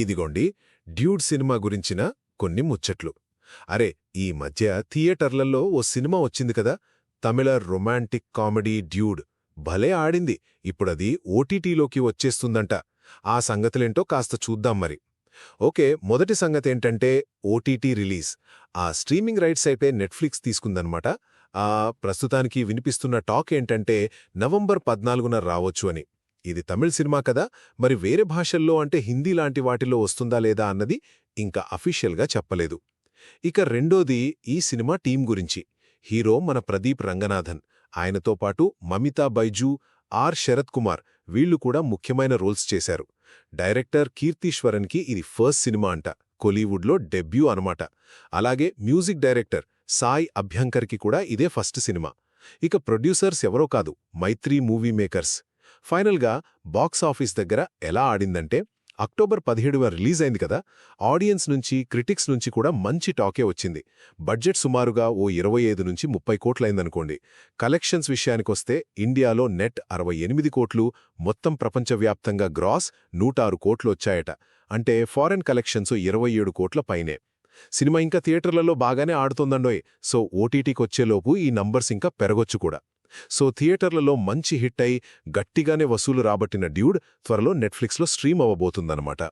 ఇదిగోండి dude cinema గురించిన కొన్ని ముచ్చట్లు. అరే, ఈ మధ్య థియేటర్లలో ఓ సినిమా వచ్చింది కదా, తమిళ రొమాంటిక్ కామెడీ డ్యూడ్. భలే ఆడింది. ఇప్పుడది ఓటీటీలోకి వచ్చేస్తుందంట. ఆ సంగతులేంటో కాస్త చూద్దాం మరి. ఓకే, మొదటి సంగతేంటంటే ఓటీటీ రిలీజ్. ఆ స్ట్రీమింగ్ రైట్స్ అయితే నెట్ఫ్లిక్స్ తీసుకుందనమాట. ప్రస్తుతానికి వినిపిస్తున్న టాక్ ఏంటంటే నవంబర్ 14న రావచ్చు అని. ఇది తమిళ్ సినిమా కదా, మరి వేరే భాషల్లో అంటే హిందీ లాంటి వాటిలో వస్తుందా లేదా అన్నది ఇంకా అఫీషియల్గా చెప్పలేదు. ఇక రెండోది ఈ సినిమా టీం గురించి. హీరో మన ప్రదీప్ రంగనాథన్, ఆయనతో పాటు మమితా బైజూ, ఆర్ శరత్ కుమార్ వీళ్లు కూడా ముఖ్యమైన రోల్స్ చేశారు. డైరెక్టర్ కీర్తీశ్వరన్కి ఇది ఫస్ట్ సినిమా అంట, కోలీవుడ్లో డెబ్యూ అనమాట. అలాగే మ్యూజిక్ డైరెక్టర్ సాయ్ అభ్యంకర్కి కూడా ఇదే ఫస్ట్ సినిమా. ఇక ప్రొడ్యూసర్స్ ఎవరో కాదు, మైత్రి మూవీ మేకర్స్. ఫైనల్గా బాక్స్ ఆఫీస్ దగ్గర ఎలా ఆడిందంటే అక్టోబర్ 17వ రిలీజ్ అయింది కదా, ఆడియన్స్ నుంచి క్రిటిక్స్ నుంచి కూడా మంచి టాకే వచ్చింది. బడ్జెట్ సుమారుగా ఓ 25 నుంచి 30 కోట్లయిందనుకోండి. కలెక్షన్స్ విషయానికొస్తే ఇండియాలో నెట్ 68 కోట్లు, మొత్తం ప్రపంచవ్యాప్తంగా గ్రాస్ 106 కోట్లు వచ్చాయట. అంటే ఫారెన్ కలెక్షన్స్ 27 కోట్ల పైనే. సినిమా ఇంకా థియేటర్లలో బాగానే ఆడుతోందండోయ్. సో ఓటీటీకొచ్చేలోపు ఈ నంబర్స్ ఇంకా పెరగొచ్చు కూడా. సో థియేటర్లలో మంచి హిట్ అయి గట్టిగానే వసూలు రాబట్టిన డ్యూడ్ త్వరలో నెట్ఫ్లిక్స్లో స్ట్రీమ్ అవ్వబోతుందన్నమాట.